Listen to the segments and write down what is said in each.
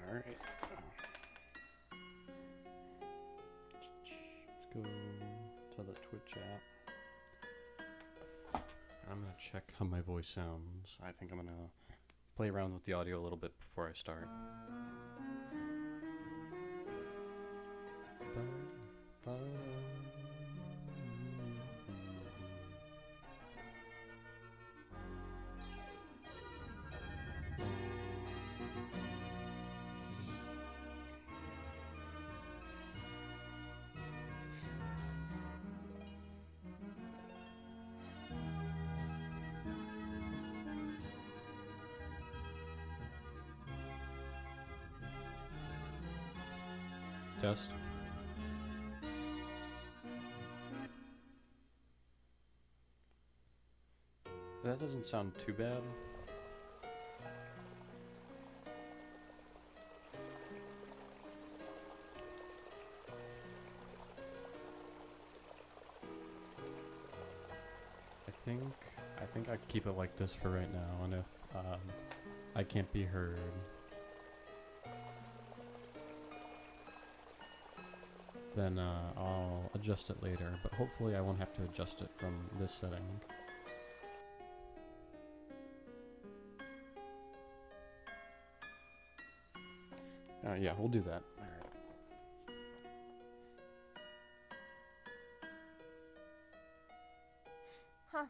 Alright. Let's go to the Twitch app. I'm gonna check how my voice sounds. I think I'm gonna play around with the audio a little bit before I start. Test. That doesn't sound too bad. I think I keep it like this for right now, and if I can't be heard, then I'll adjust it later, but hopefully I won't have to adjust it from this setting. Yeah, we'll do that. All right. Huh.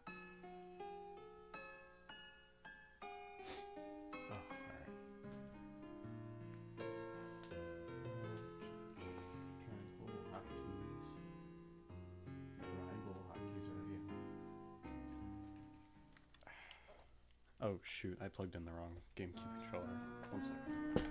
Oh, all right. Triangle hotkeys. Triangle hotkeys already. Oh shoot! I plugged in the wrong GameCube controller. 1 second.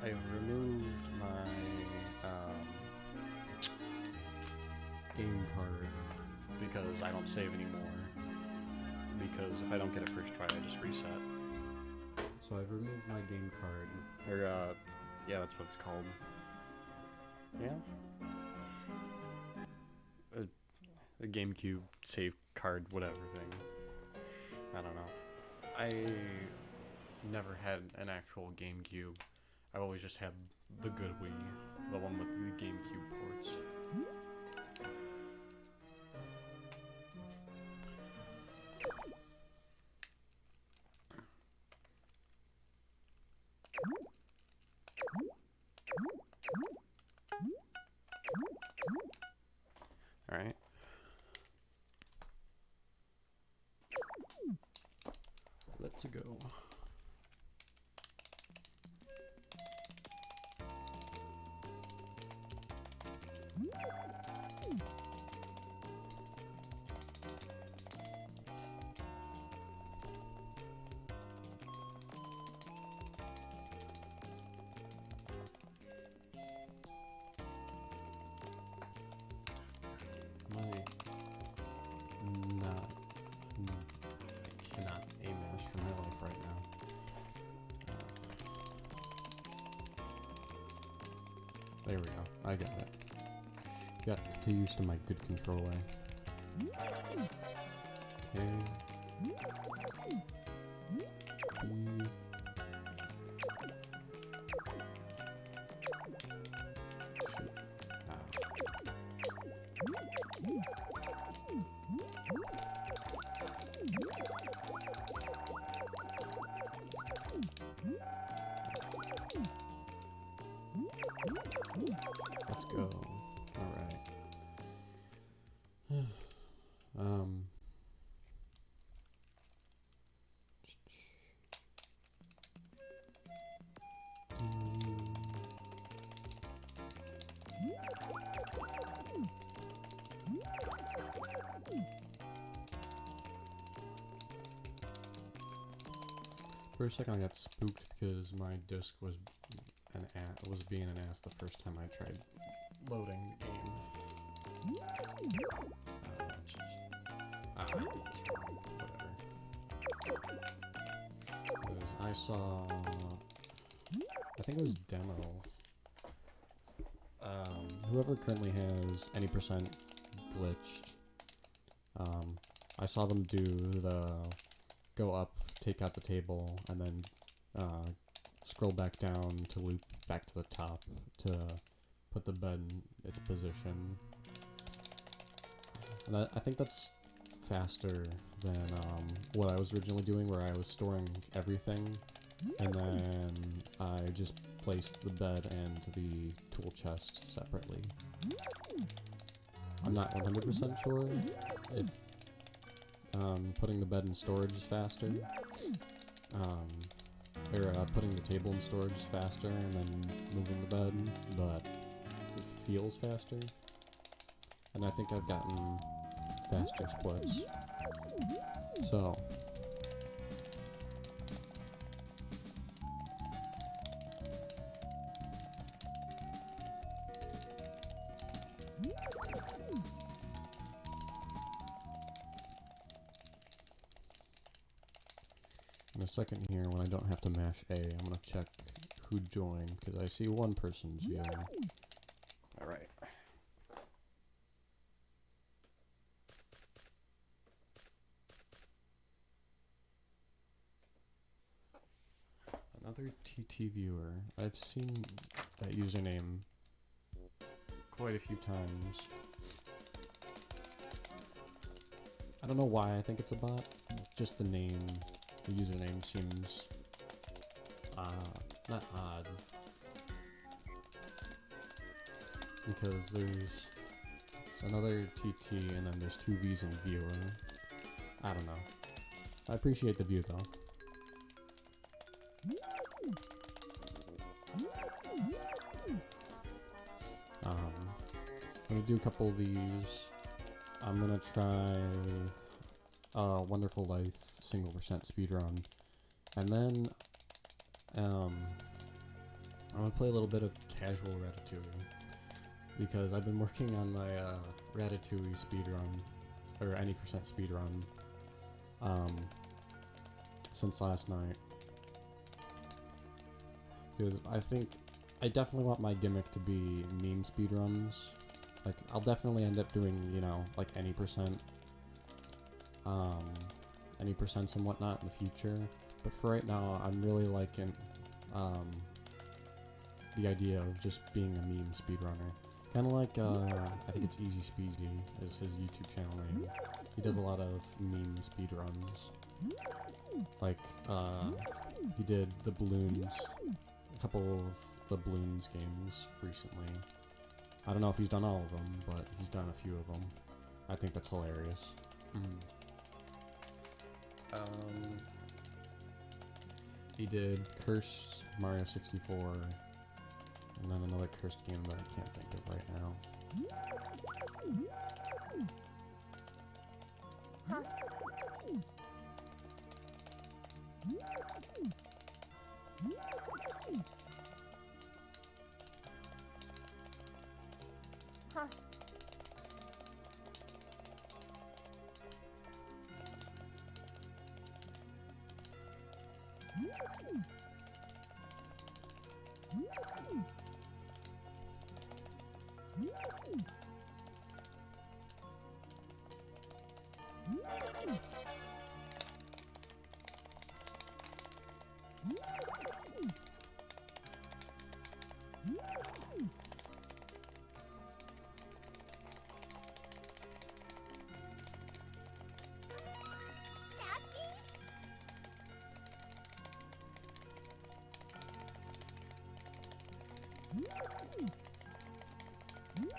I've removed my game card because I don't save anymore. Because if I don't get it first try, I just reset. So I've removed my game card. Or, yeah, that's what it's called. Yeah? A GameCube save card, whatever thing. I don't know. I never had an actual GameCube. I've always just had the good Wii, the one with the GameCube ports. Alright. Let's go. I cannot aim this for my life right now. There we go. I got it. Got too used to my good controller. Okay. Let's go. Alright. For a second I got spooked because my disk was being an ass the first time I tried loading the game. I did this wrong. Whatever. Because I saw, I think it was demo. Whoever currently has any percent glitched, I saw them do the go up, take out the table, and then scroll back down to loop back to the top to put the bed in its position. And I think that's faster than what I was originally doing, where I was storing everything and then I just placed the bed and the tool chest separately. I'm not 100% sure if putting the bed in storage is faster, or putting the table in storage is faster and then moving the bed, but it feels faster. And I think I've gotten faster splits. So in a second here, when I don't have to mash A, I'm gonna check who joined, because I see one person's viewing. Alright. Another TT viewer. I've seen that username quite a few times. I don't know why I think it's a bot. Just the name, the username seems not odd. Because there's another TT and then there's two V's in viewer. I don't know. I appreciate the view though. I'm gonna do a couple of these. I'm gonna try Wonderful Life single percent speedrun, and then I'm gonna play a little bit of casual Ratatouille, because I've been working on my Ratatouille speedrun, or any percent speedrun, since last night. Because I definitely want my gimmick to be meme speedruns. Like, I'll definitely end up doing, you know, like any percents and whatnot in the future. But for right now, I'm really liking the idea of just being a meme speedrunner. Kind of like, I think it's Easy Speezy is his YouTube channel name. He does a lot of meme speedruns. Like, he did the Balloons, a couple of the Balloons games recently. I don't know if he's done all of them, but he's done a few of them. I think that's hilarious. He did Cursed Mario 64, and then another cursed game that I can't think of right now.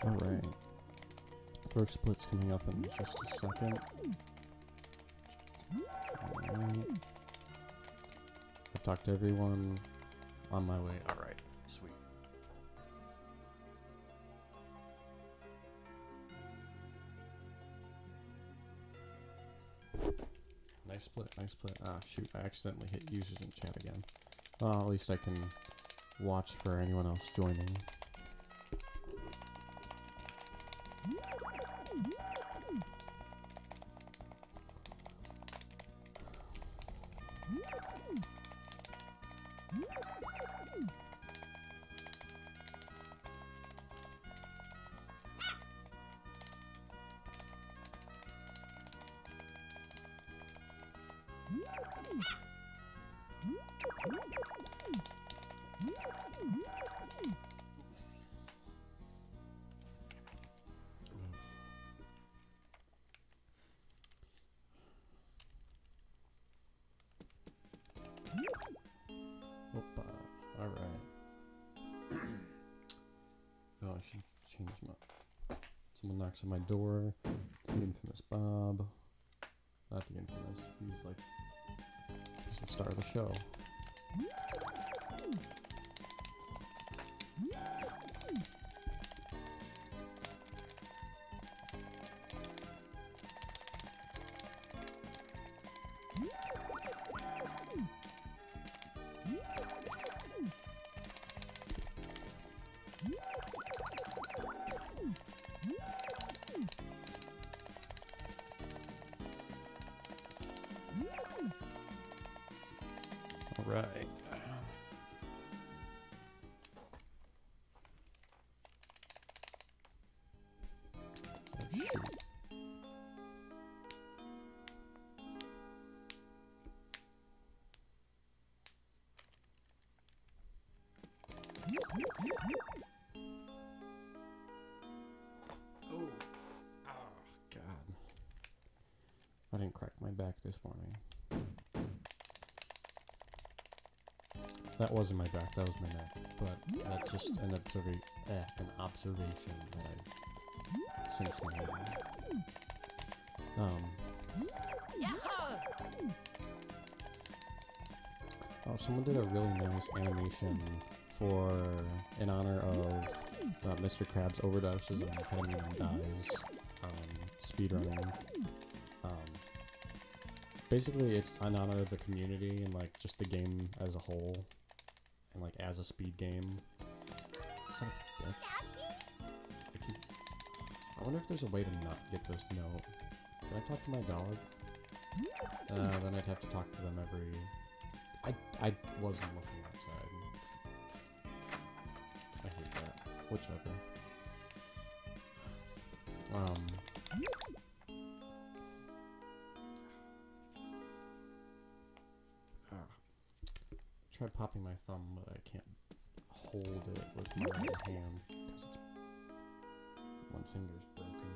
Alright. First split's coming up in just a second. Alright. I've talked to everyone. On my way. Alright. Sweet. Nice split, nice split. Ah, shoot, I accidentally hit users in chat again. Well, at least I can watch for anyone else joining. Alright. Oh, I should change my... Someone knocks on my door. It's the infamous Bob. Not the infamous. He's the star of the show. Alright. Oh, shoot. Oh. Oh, God. I didn't crack my back this morning. That wasn't my back, that was my neck. But that's just an observation that I've since made. Oh, someone did a really nice animation in honor of Mr. Krabs overdoses and ketamine dies speedrunning. Basically, it's in honor of the community and like just the game as a whole, and like as a speed game. Son of a bitch. I wonder if there's a way to not get this note. Can I talk to my dog? Then I'd have to talk to them every... I wasn't looking outside. I hate that. Whichever. Tried popping my thumb, but I can't hold it with my right hand because one finger's broken.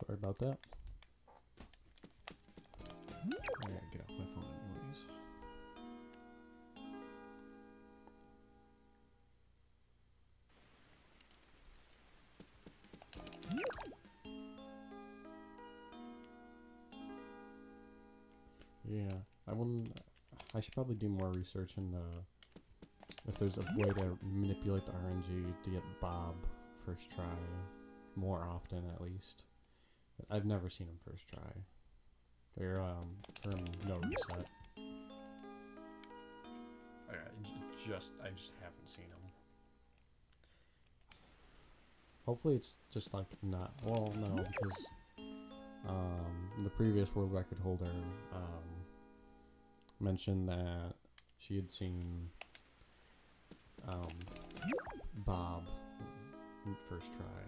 Sorry about that. I gotta get off my phone anyways. Yeah, I should probably do more research into if there's a way to manipulate the RNG to get Bob first try more often at least. I've never seen him first try. They're from no reset. I just haven't seen him. Hopefully it's just like not, well no, because the previous world record holder mentioned that she had seen Bob first try.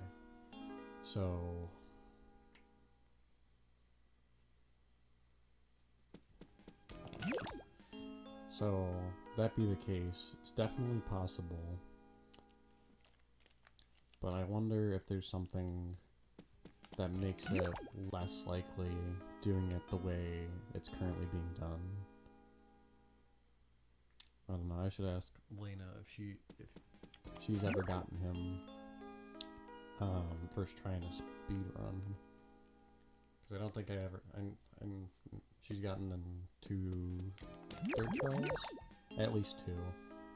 So that be the case, it's definitely possible. But I wonder if there's something that makes it less likely doing it the way it's currently being done. I don't know, I should ask Lena if she's ever gotten him first trying a speed run. Because I don't think I ever, she's gotten in 2 third tries? At least 2.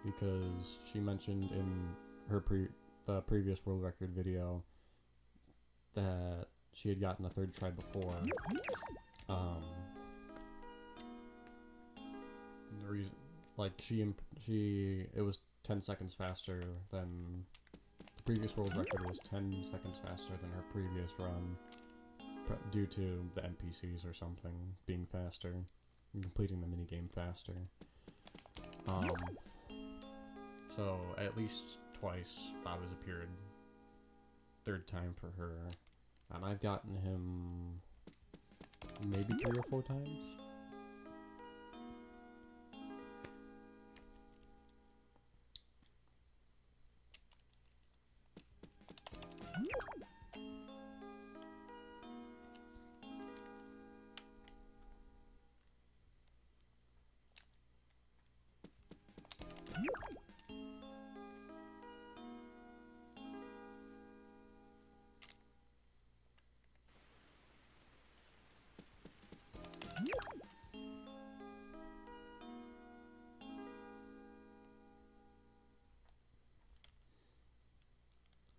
Because she mentioned in her the previous world record video that she had gotten a 3rd try before. The reason, like it was 10 seconds faster than the previous world record was 10 seconds faster than her previous run due to the NPCs or something being faster and completing the minigame faster. So at least twice Bob has appeared. 3rd time for her, and I've gotten him maybe 3 or 4 times.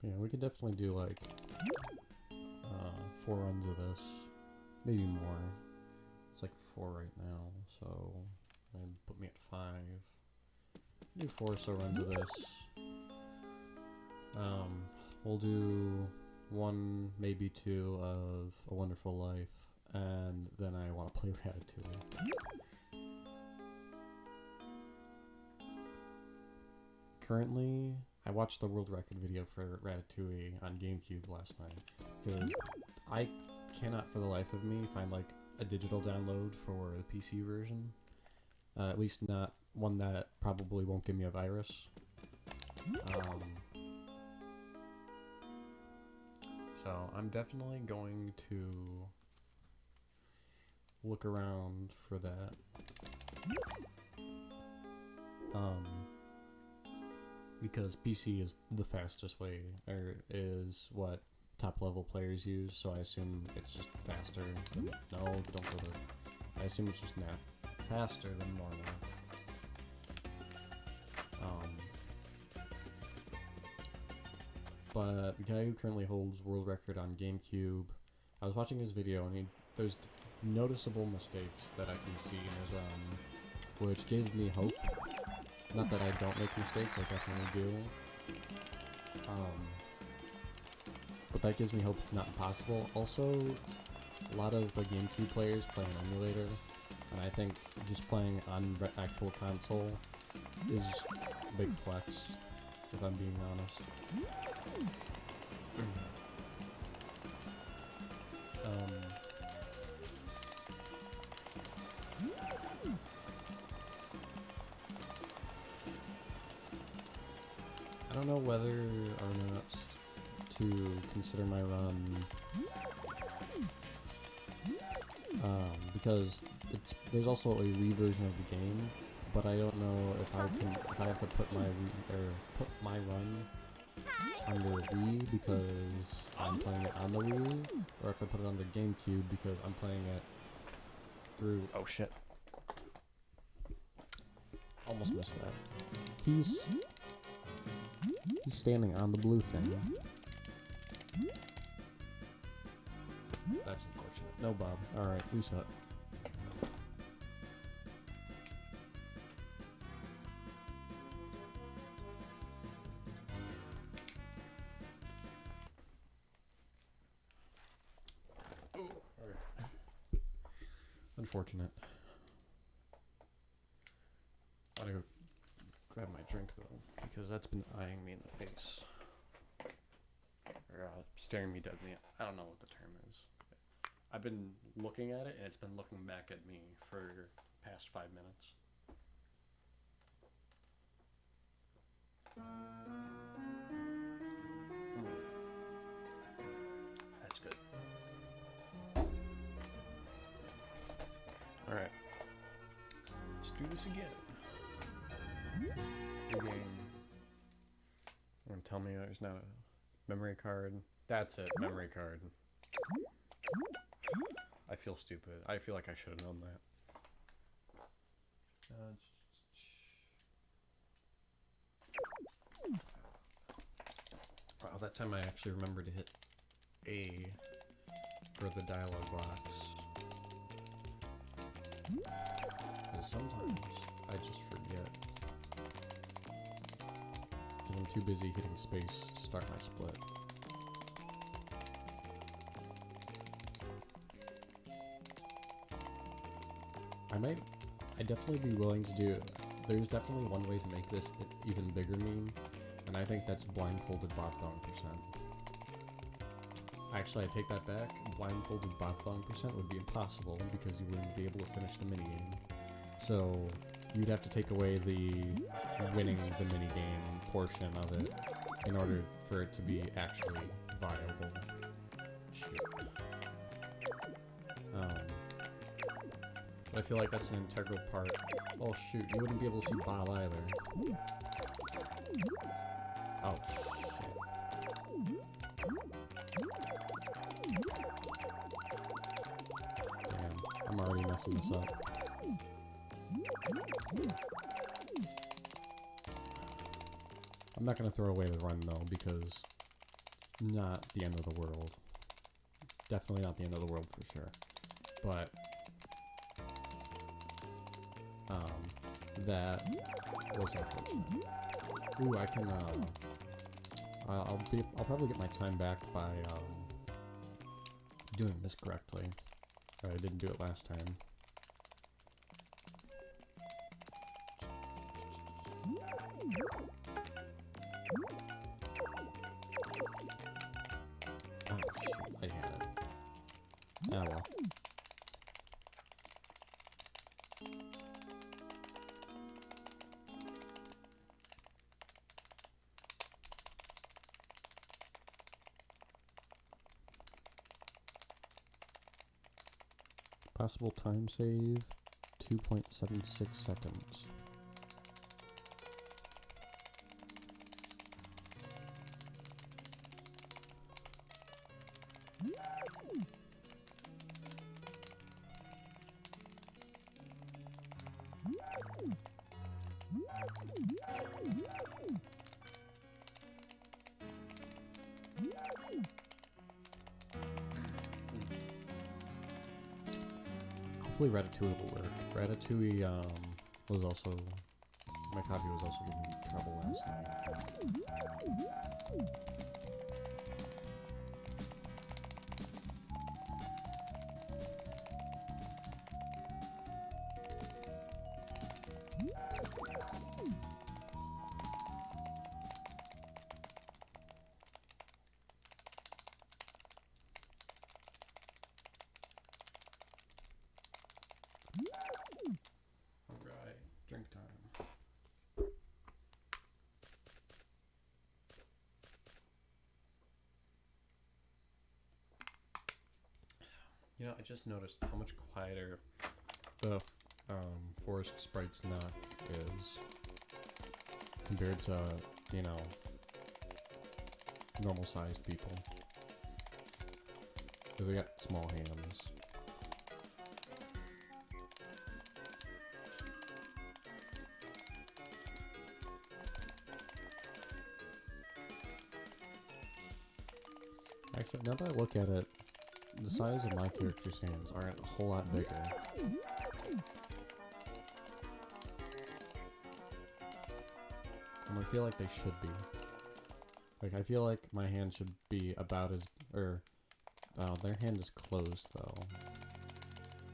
Yeah, we could definitely do like 4 runs of this, maybe more. It's like 4 right now, so and put me at 5. Do 4 so runs of this. We'll do 1, maybe 2 of A Wonderful Life, and then I want to play Ratatouille. Currently, I watched the world record video for Ratatouille on GameCube last night, because I cannot for the life of me find like a digital download for the PC version. At least not one that probably won't give me a virus. So I'm definitely going to look around for that. Because PC is the fastest way, or is what top level players use, so I assume it's just faster than, no, don't go to, I assume it's just faster than normal. But the guy who currently holds world record on GameCube, I was watching his video and there's noticeable mistakes that I can see in his run, which gives me hope. Not that I don't make mistakes, I definitely do. But that gives me hope it's not impossible. Also, a lot of the GameCube players play an emulator, and I think just playing on actual console is a big flex, if I'm being honest. I don't know whether or not to consider my run, because there's also a Wii version of the game, but I don't know if I have to put my run under Wii because I'm playing it on the Wii, or if I put it under GameCube because I'm playing it through. Oh shit! Almost missed that. He's standing on the blue thing. That's unfortunate. No, Bob. Alright, reset. Unfortunate. I gotta go grab my drink though, because that's been eyeing me in the face. Or staring me dead in the eye. I don't know what the term is. I've been looking at it and it's been looking back at me for the past 5 minutes. That's good. do this again. New game. And tell me there's not a memory card. That's it, memory card. I feel stupid. I feel like I should have known that. Wow, that time I actually remembered to hit A for the dialogue box. Because sometimes I just forget. Because I'm too busy hitting space to start my split. I'd definitely be willing to do. There's definitely one way to make this an even bigger meme, and I think that's blindfolded BobThong percent. Actually, I take that back. Blindfolded BobThong percent would be impossible because you wouldn't be able to finish the minigame. So you'd have to take away the winning the minigame portion of it in order for it to be actually viable. Shit. I feel like that's an integral part. Oh shoot, you wouldn't be able to see Bob either. Oh shit. Damn, I'm already messing this up. I'm not gonna throw away the run though, because not the end of the world. Definitely not the end of the world for sure. But that was unfortunate. Ooh, I can I'll probably get my time back by doing this correctly. I didn't do it last time. Oh shoot, I had it. Ah well. Possible time save, 2.76 seconds. Hopefully Ratatouille will work. Ratatouille was also, my copy was also giving me trouble last night. Alright, drink time. You know, I just noticed how much quieter the forest sprite's knock is compared to, you know, normal sized people. Because they got small hands. Actually, now that I look at it, the size of my character's hands aren't a whole lot bigger. And I feel like they should be. Like, I feel like my hand should be about as, or, their hand is closed though.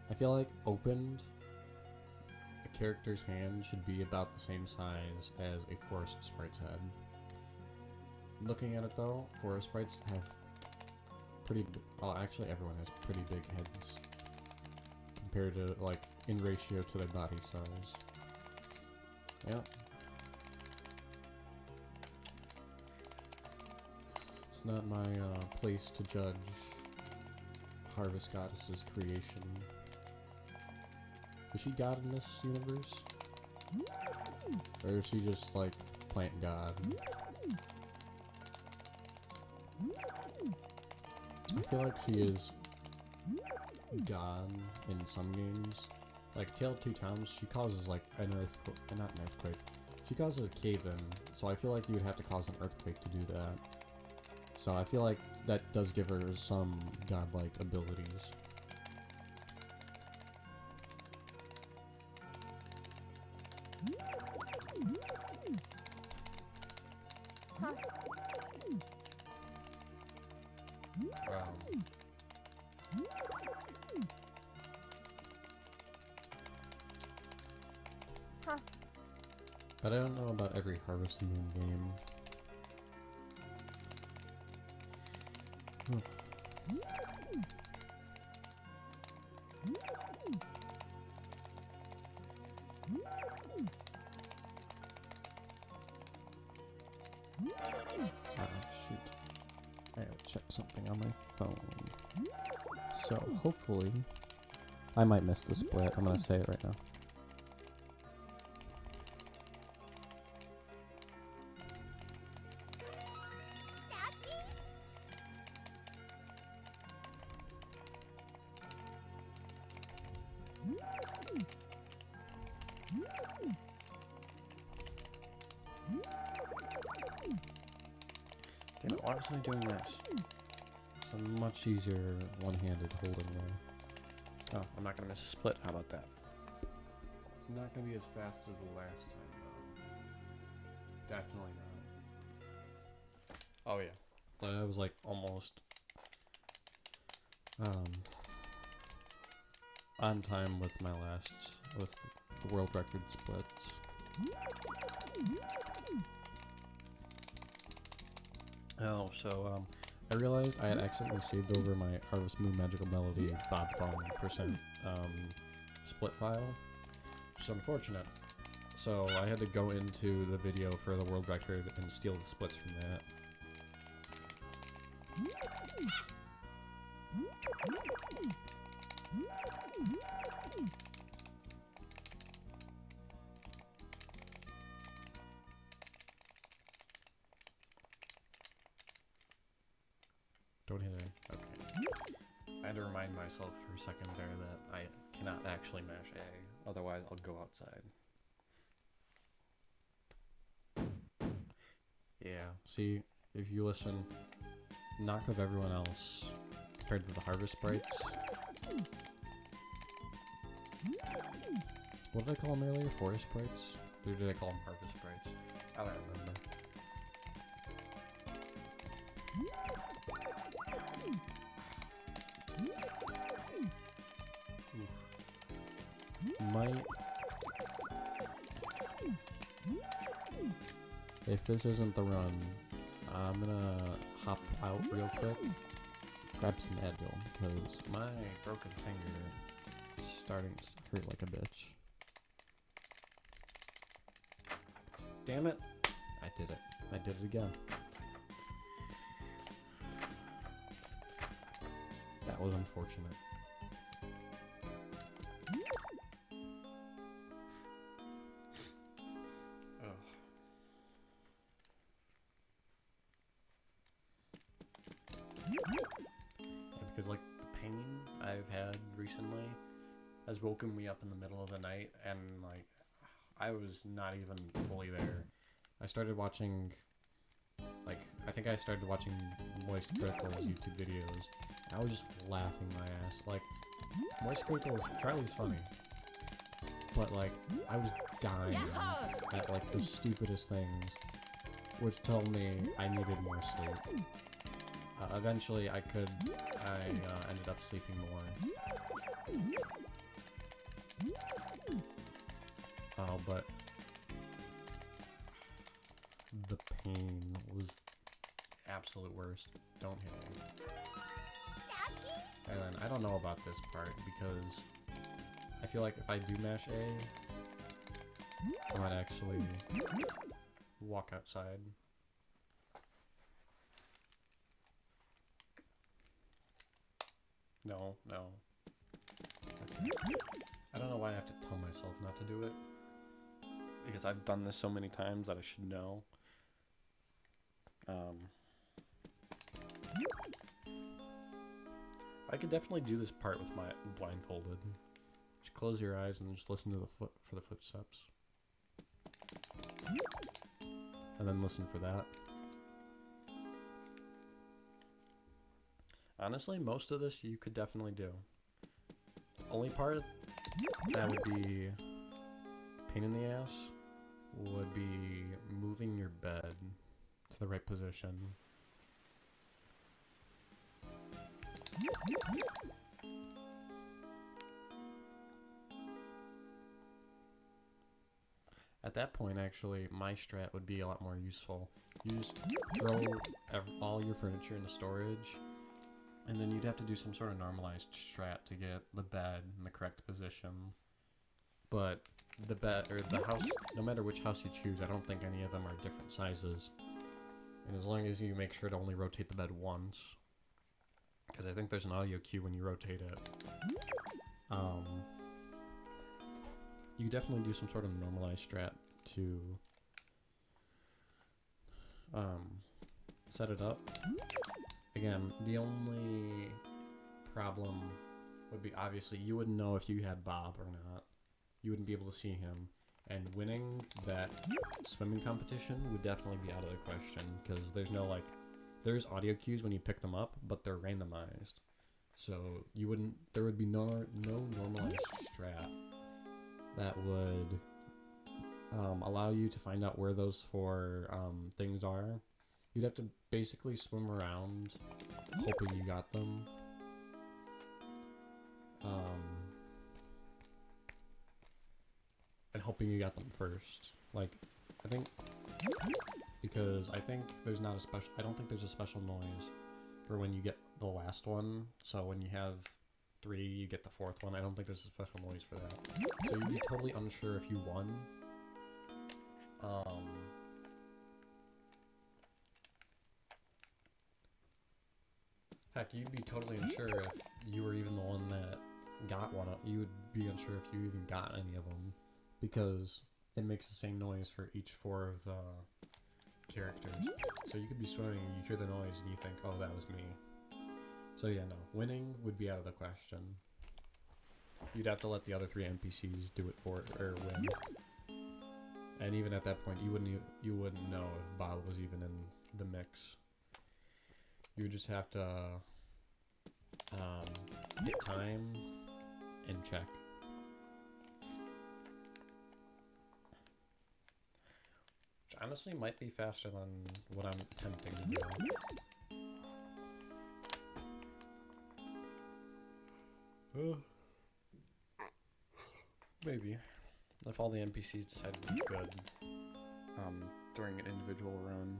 I feel like opened, a character's hand should be about the same size as a forest sprite's head. Looking at it though, forest sprites have actually everyone has pretty big heads compared to, like, in ratio to their body size. Yeah. It's not my place to judge Harvest Goddess's creation. Is she God in this universe? Or is she just like plant God? I feel like she is God in some games. Like Tale Two Towns, she causes like an earthquake, not an earthquake. She causes a cave-in, so I feel like you would have to cause an earthquake to do that. So I feel like that does give her some godlike abilities. But I don't know about every Harvest Moon game. Ah, shoot. I gotta check something on my phone. So, hopefully... I might miss the split. I'm gonna say it right now. Damn, honestly doing this. It's a much easier one-handed holding there. Oh, I'm not gonna miss a split. How about that? It's not gonna be as fast as the last time, though. Definitely not. Oh yeah. I was like almost on time with my with the world record splits. Oh, so I realized I had accidentally saved over my Harvest Moon Magical Melody BobThong split file, which is unfortunate. So I had to go into the video for the world record and steal the splits from that. Don't hit it. Okay. I had to remind myself for a second there that I cannot actually mash A, otherwise I'll go outside. Yeah, see, if you listen, knock of everyone else compared to the Harvest Sprites. What did I call them earlier? Forest Sprites? Or did I call them Harvest Sprites? I don't remember. Might... If this isn't the run, I'm gonna hop out real quick, grab some Advil, because my broken finger is starting to hurt like a bitch. Damn it! I did it. I did it again. That was unfortunate. Because like the pain I've had recently has woken me up in the middle of the night, and like I was not even fully there. I started watching, like, I think I started watching Moist Critical's YouTube videos. I was just laughing my ass. Like, Moist Critical's, Charlie's funny, but like I was dying at like the stupidest things, which told me I needed more sleep. Eventually I ended up sleeping more. Oh, but the pain was absolute worst. Don't hit me. And then I don't know about this part because I feel like if I do mash A, I might actually walk outside. No, no. Okay. I don't know why I have to tell myself not to do it. Because I've done this so many times that I should know. I could definitely do this part with my blindfolded. Just close your eyes and just listen to the footsteps. And then listen for that. Honestly, most of this you could definitely do. Only part that would be pain in the ass would be moving your bed to the right position. At that point, actually, my strat would be a lot more useful. You just throw all your furniture into storage, and then you'd have to do some sort of normalized strat to get the bed in the correct position. But the bed, or the house, no matter which house you choose, I don't think any of them are different sizes. And as long as you make sure to only rotate the bed once, because I think there's an audio cue when you rotate it, you definitely do some sort of normalized strat to set it up. Again, the only problem would be, obviously, you wouldn't know if you had Bob or not. You wouldn't be able to see him. And winning that swimming competition would definitely be out of the question, because there's no, like, there's audio cues when you pick them up, but they're randomized. So there would be no normalized strat that would allow you to find out where those four things are. You'd have to basically swim around hoping you got them. And hoping you got them first. Like, I think, because I think there's not a special, I don't think there's a special noise for when you get the last one. So when you have 3, you get the 4th one. I don't think there's a special noise for that. So you'd be totally unsure if you won. Heck, you'd be totally unsure if you were even the one that got one. You would be unsure if you even got any of them, because it makes the same noise for each 4 of the characters. So you could be swimming, you hear the noise, and you think, oh, that was me. So yeah, no. Winning would be out of the question. You'd have to let the other 3 NPCs do it for it, or win. And even at that point, you wouldn't know if Bob was even in the mix. You would just have to hit time and check. Which honestly might be faster than what I'm attempting to do. Maybe. If all the NPCs decide to be good during an individual run.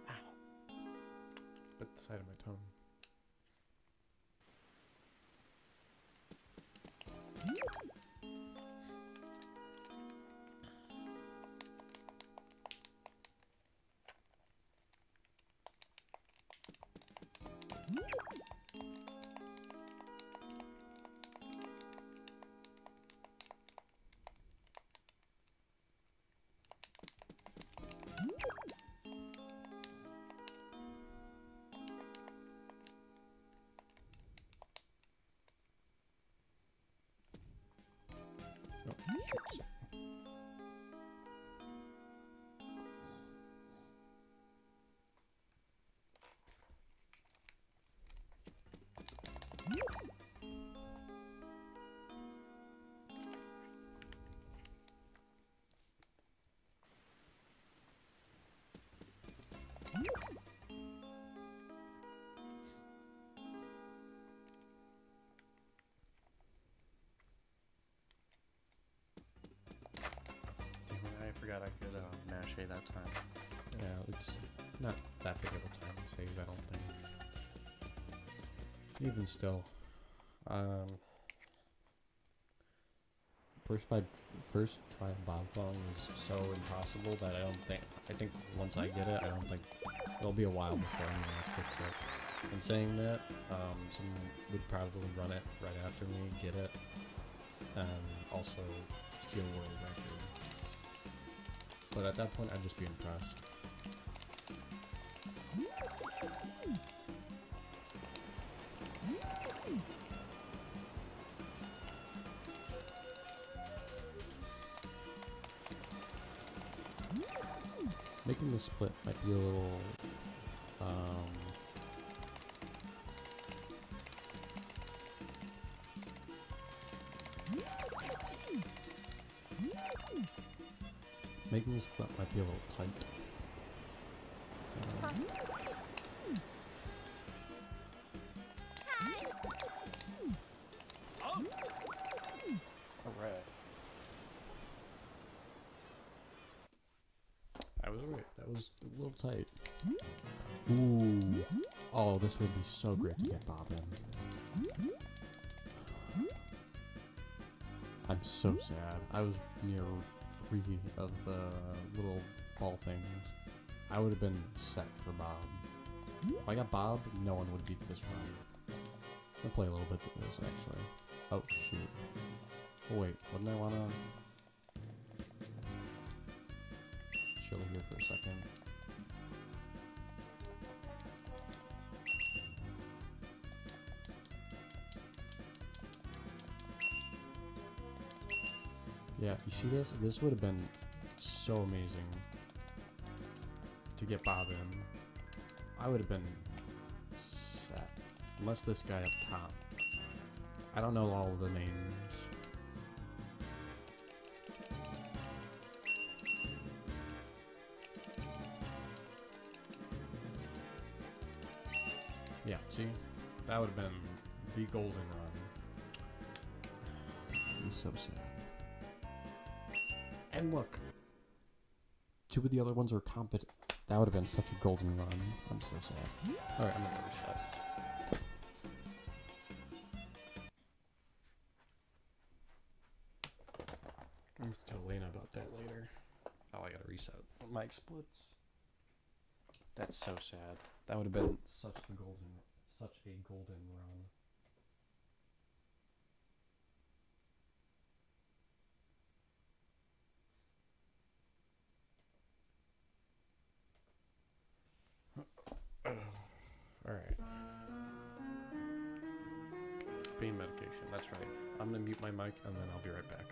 Ow. Bit the side of my tongue. Oh, shoot. I forgot I could mash A that time. Yeah, it's not that big of a time to save, I don't think. Even still. first try of BobThong is so impossible that I think once I get it, I don't think it'll be a while before anyone else gets it. And saying that, someone would probably run it right after me, get it, and also steal a world record. But at that point, I'd just be impressed. Making the split might be a little, making the split might be a little tight. Alright. I was right. That was a little tight. Ooh. Oh, this would be so great to get Bob in. I'm so sad. I was near 3 of the little ball things. I would have been set for Bob. If I got Bob, no one would beat this run. I'm gonna play a little bit of this, actually. Oh, shoot. Oh, wait. Wouldn't I wanna chill here for a second? Yeah, you see this? This would have been so amazing to get Bob in. I would have been set. Unless this guy up top. I don't know all of the names. Yeah, see? That would have been the golden run. I'm so sad. And look, 2 of the other ones were competent. That would have been such a golden run. I'm so sad. Alright, I'm gonna reset. I'm gonna tell Lena about that later. Oh, I gotta reset mic splits. That's so sad. That would have been such a golden run. Alright. Pain medication, that's right. I'm gonna mute my mic and then I'll be right back.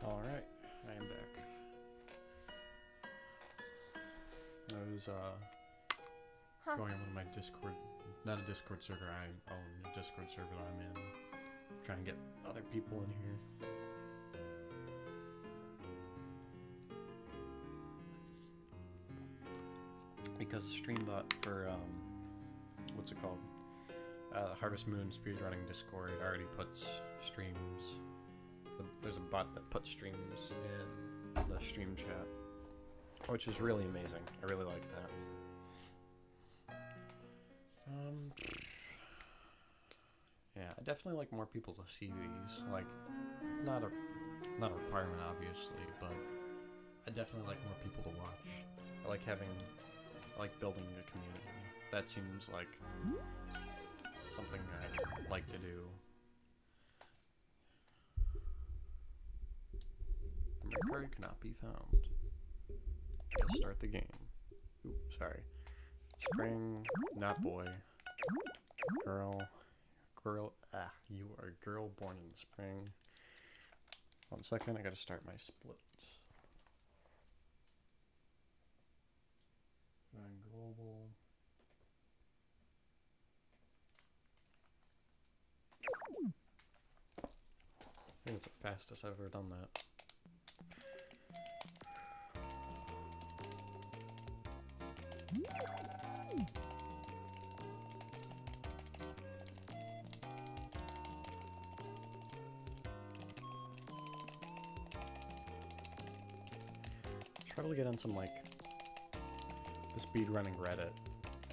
Alright, I am back. I was going on one of my Discord, not a Discord server I own, a Discord server that I'm in, trying to get other people in here. Because Streambot for, what's it called? Harvest Moon speedrunning Discord already puts streams. There's a bot that puts streams in the stream chat, which is really amazing. I really like that. Yeah, I definitely like more people to see these. Like, it's not a requirement, obviously, but I definitely like more people to watch. I like building a community. That seems like something I like to do. My card cannot be found. Let's start the game. Ooh, sorry. Spring, not boy. Girl, you are a girl born in the spring. 1 second, I gotta start my split. Going global. I think it's the fastest I've ever done that. Should probably get on some the speedrunning Reddit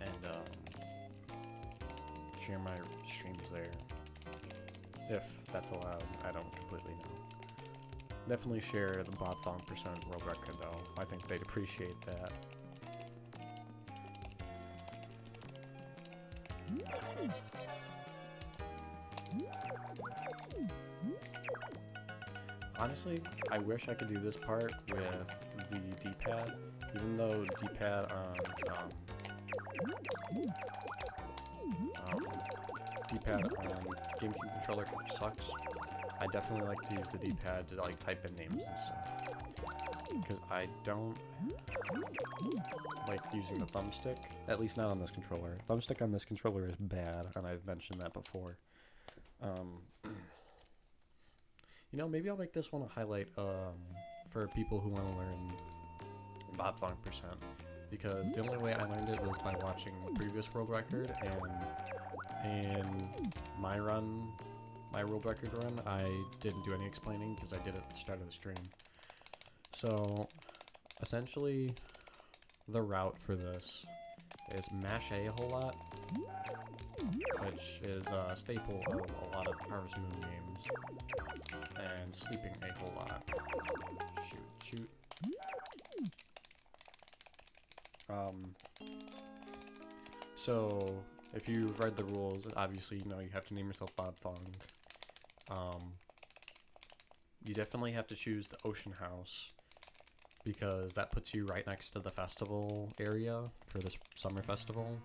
and share my streams there. If that's allowed, I don't completely know. Definitely share the BobThong % world record though. I think they'd appreciate that. Honestly, I wish I could do this part with the D-pad, even though D-pad on GameCube controller sucks. I definitely like to use the D-pad to type in names and stuff, because I don't like using the thumbstick, at least not on this controller. Thumbstick on this controller is bad, and I've mentioned that before. You know, maybe I'll make this one a highlight for people who want to learn BobThong %, because the only way I learned it was by watching the previous world record, and in my world record run, I didn't do any explaining because I did it at the start of the stream. So, essentially, the route for this is mash A whole lot, which is a staple of a lot of Harvest Moon games, and sleeping a whole lot. Shoot. So, if you've read the rules, obviously you know you have to name yourself BobThong. You definitely have to choose the Ocean House, because that puts you right next to the festival area for this summer festival,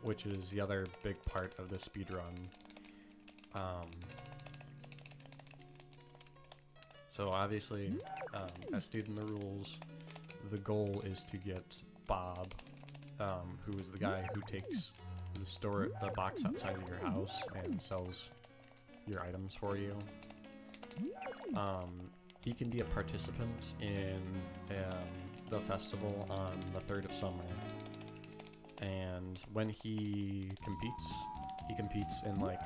which is the other big part of the speedrun. So obviously, as stated in the rules, the goal is to get Bob, who is the guy who takes the box outside of your house and sells your items for you. He can be a participant in the festival on the 3rd of summer, and when he competes in a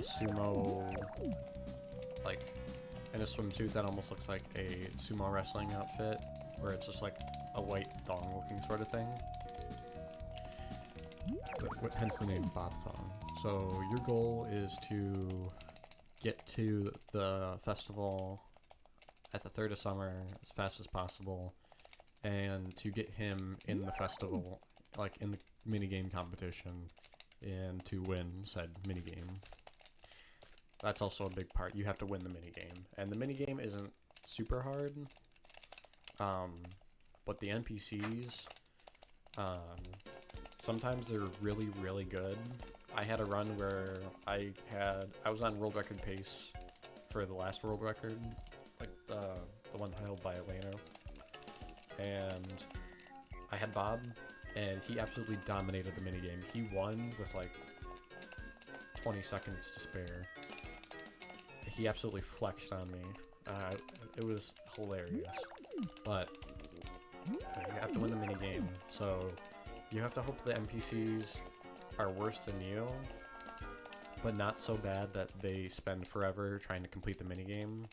sumo, in a swimsuit that almost looks like a sumo wrestling outfit, where it's just a white thong looking sort of thing. Hence the name BobThong. So your goal is to get to the festival at the 3rd of summer as fast as possible, and to get him in the festival, in the minigame competition, and to win said minigame. That's also a big part. You have to win the minigame. And the minigame isn't super hard, but the NPCs, sometimes they're really, really good. I had a run where I was on world record pace for the last world record, the one held by Elena, and I had Bob, and he absolutely dominated the minigame. He won with like 20 seconds to spare. He absolutely flexed on me. It was hilarious, but you have to win the minigame, so you have to hope the NPCs are worse than you, but not so bad that they spend forever trying to complete the minigame.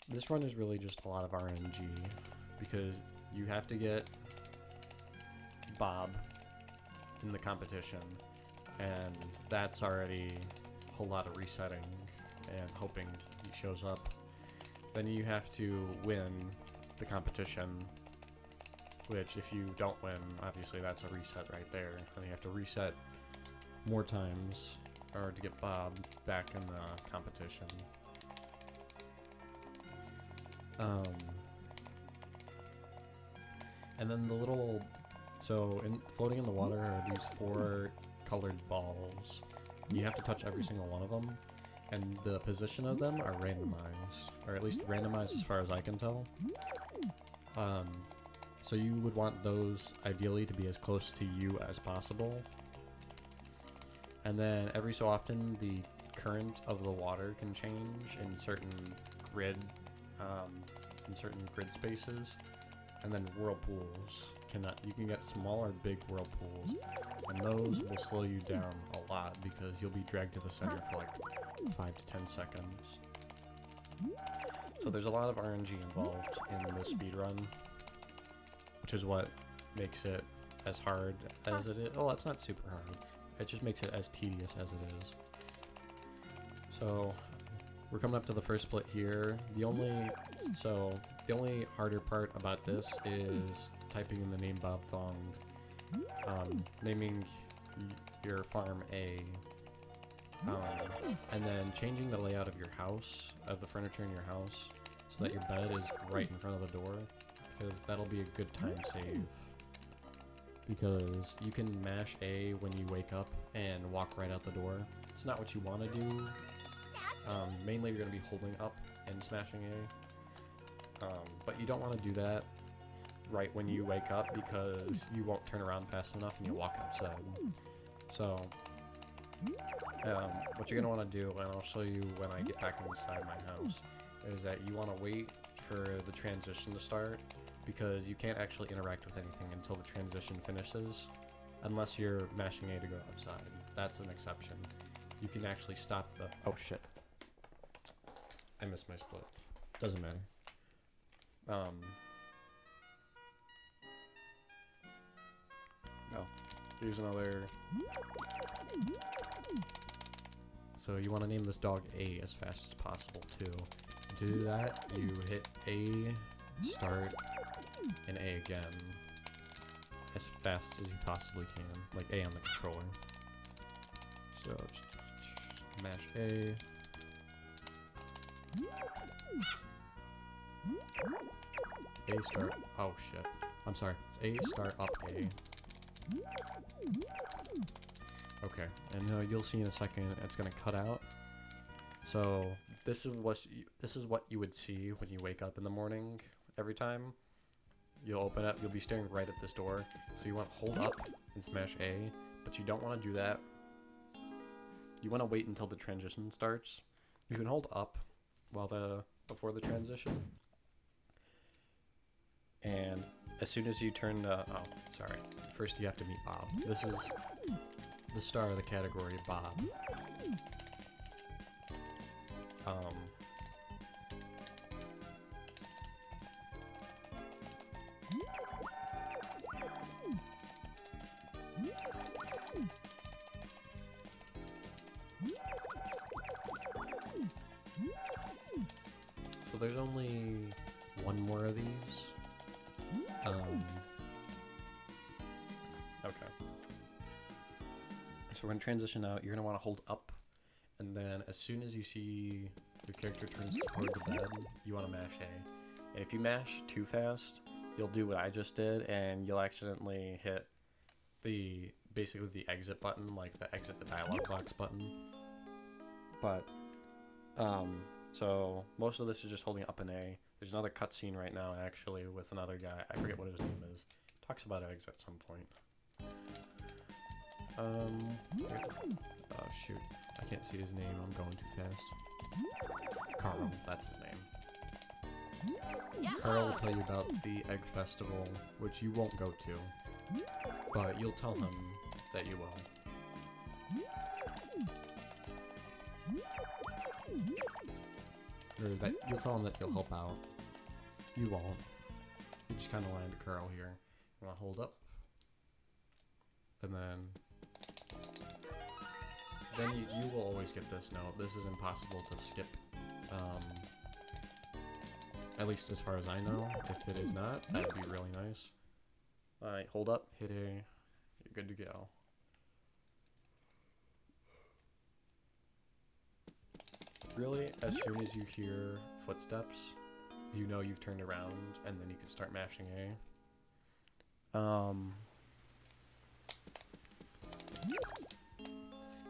This run is really just a lot of RNG, because you have to get Bob in the competition, and that's already a whole lot of resetting and hoping he shows up. Then you have to win the competition, which if you don't win, obviously that's a reset right there, and you have to reset more times or to get Bob back in the competition. And then the little, floating in the water are these 4 colored balls. You have to touch every single one of them, and the position of them are randomized, or at least randomized as far as I can tell. So you would want those ideally to be as close to you as possible. And then every so often the current of the water can change in certain grid spaces. And then whirlpools you can get small or big whirlpools, and those will slow you down a lot because you'll be dragged to the center for like 5 to 10 seconds. So there's a lot of RNG involved in the speedrun, which is what makes it as hard as it is. Well, it's not super hard. It just makes it as tedious as it is. So we're coming up to the first split here. The only harder part about this is typing in the name BobThong, naming your farm A, and then changing the layout of your house, of the furniture in your house, so that your bed is right in front of the door, because that'll be a good time save. Because you can mash A when you wake up and walk right out the door. It's not what you want to do. Mainly you're going to be holding up and smashing A. But you don't want to do that right when you wake up, because you won't turn around fast enough and you'll walk outside. So, what you're going to want to do, and I'll show you when I get back inside my house, is that you want to wait for the transition to start, because you can't actually interact with anything until the transition finishes, unless you're mashing A to go outside. That's an exception. You can actually stop the... Oh shit. I missed my split. Doesn't matter. Oh, here's another... So you want to name this dog A as fast as possible too. To do that, you hit A, start, and A again as fast as you possibly can, like A on the controller. So mash A. A start. Oh shit. I'm sorry. It's A start up A. Okay, and you'll see in a second it's gonna cut out. So this is what you would see when you wake up in the morning. Every time you'll open up, you'll be staring right at this door. So you want to hold up and smash A, but you don't want to do that. You want to wait until the transition starts. You can hold up before the transition, and as soon as you turn first you have to meet Bob. This is the star of the category, Bob. So there's only one more of these. Okay. So we're going to transition out. You're going to want to hold up, and then as soon as you see your character turns toward the bed, you want to mash A. And if you mash too fast, you'll do what I just did, and you'll accidentally hit basically the exit button, like the exit the dialog box button. But, So most of this is just holding up an A. There's another cutscene right now, actually, with another guy. I forget what his name is. Talks about eggs at some point. Oh shoot, I can't see his name. I'm going too fast. Carl, that's his name. Yeah. Carl will tell you about the egg festival, which you won't go to, but you'll tell him that you will. Or that you'll tell him that you'll help out. You won't. You just kind of land Carl here. You want to hold up, and then you will always get this note. This is impossible to skip. At least as far as I know. If it is not, that would be really nice. Alright, hold up, hit A. You're good to go. Really, as soon as you hear footsteps, you know you've turned around, and then you can start mashing A.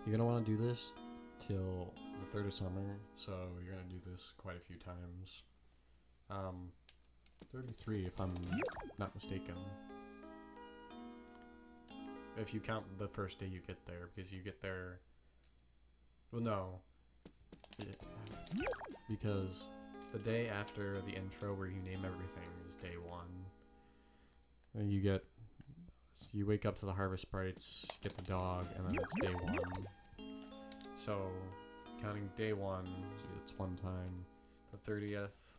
You're gonna want to do this till the 3rd of summer, so you're gonna do this quite a few times. 33 if I'm not mistaken. If you count the first day you get there, because you get there... Well, no. Because the day after the intro where you name everything is day 1. And you wake up to the harvest sprites, get the dog, and then it's day 1. So, counting day 1, it's one time. The 30th,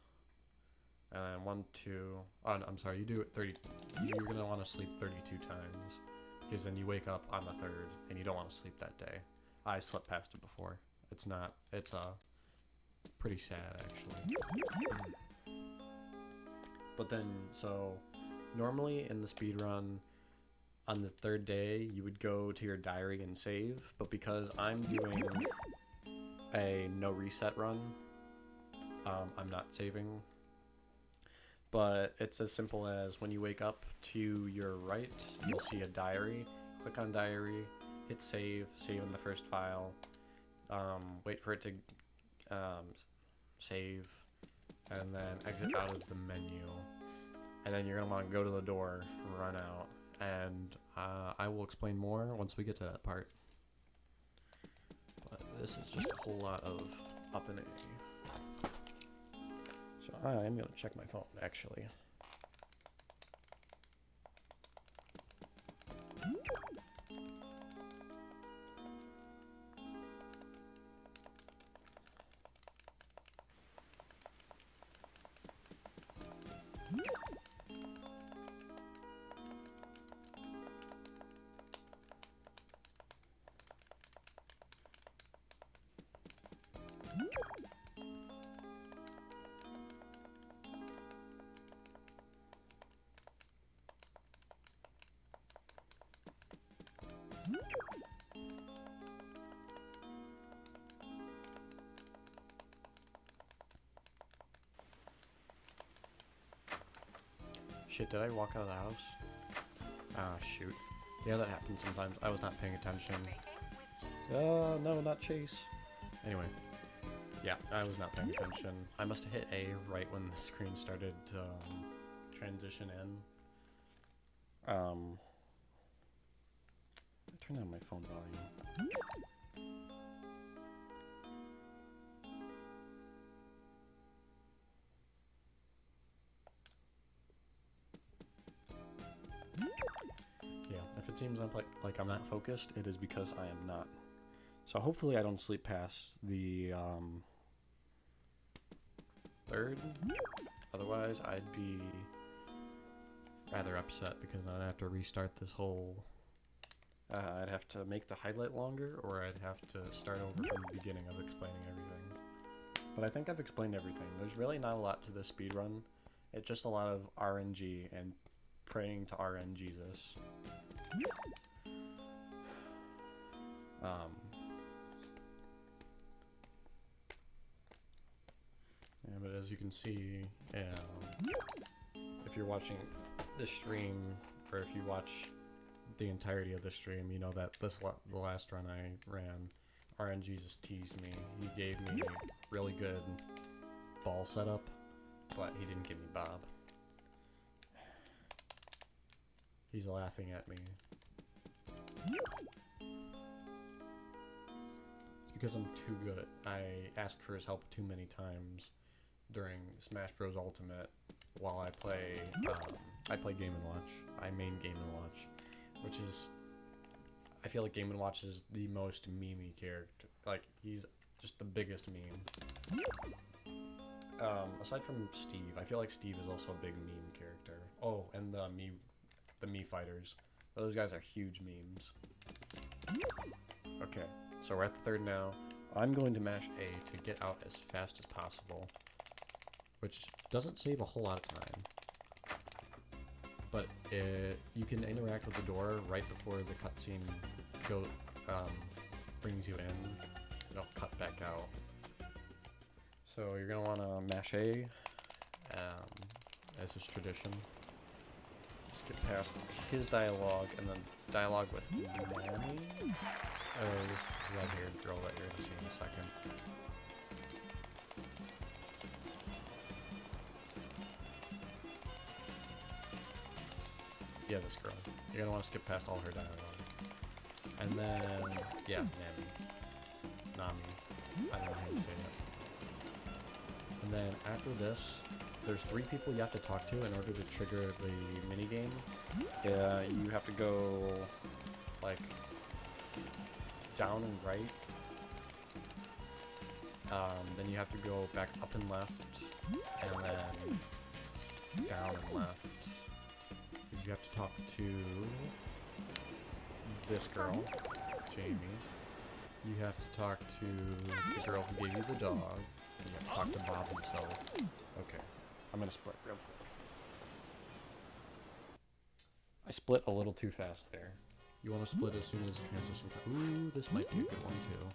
and then 1, 2. Oh, no, I'm sorry, you do it 30. You're gonna want to sleep 32 times, because then you wake up on the 3rd, and you don't want to sleep that day. I slept past it before. It's pretty sad, actually. But then, so, normally in the speedrun, on the 3rd day, you would go to your diary and save, but because I'm doing a no reset run, I'm not saving. But it's as simple as when you wake up to your right, you'll see a diary. Click on diary, hit save, save in the first file, wait for it to save, and then exit out of the menu. And then you're going to want to go to the door, run out, and I will explain more once we get to that part. But this is just a whole lot of up and A. So I'm going to check my phone, actually. Shit, did I walk out of the house? Ah, shoot. Yeah, that happens sometimes. I was not paying attention. No, not Chase. Anyway. Yeah, I was not paying attention. I must have hit A right when the screen started to transition in. I turned down my phone volume. Yeah, if it seems like I'm not focused, it is because I am not. So hopefully I don't sleep past the 3rd. Otherwise, I'd be rather upset because I'd have to restart this whole... I'd have to make the highlight longer, or I'd have to start over from the beginning of explaining everything. But I think I've explained everything. There's really not a lot to this speedrun. It's just a lot of RNG and praying to RN Jesus. Yeah, but as you can see, if you're watching this stream, or if you watch the entirety of the stream, you know that the last run I ran, RNG just teased me. He gave me really good ball setup, but he didn't give me Bob. He's laughing at me. It's because I'm too good. I asked for his help too many times during Smash Bros. Ultimate while I play Game & Watch. I main Game & Watch, which is, I feel like Game & Watch is the most memey character. Like, he's just the biggest meme. Aside from Steve, I feel like Steve is also a big meme character. Oh, and the Mii fighters. Those guys are huge memes. Okay, so we're at the third now. I'm going to mash A to get out as fast as possible, which doesn't save a whole lot of time. But you can interact with the door right before the cutscene brings you in. It'll cut back out. So you're gonna want to mash A, as is tradition. Skip past his dialogue and then dialogue with Nami. This red-haired girl that you're gonna see in a second. Yeah, this girl. You're gonna want to skip past all her dialogue. And then, yeah, Nami. I don't know how you say it. And then after this, there's 3 people you have to talk to in order to trigger the minigame. Yeah, you have to go, like, down and right. Then you have to go back up and left, and then down and left. Because you have to talk to this girl, Jamie. You have to talk to the girl who gave you the dog. You have to talk to Bob himself. Okay, I'm gonna split real quick. I split a little too fast there. You want to split as soon as transition comes. Ooh, this might be a good one too.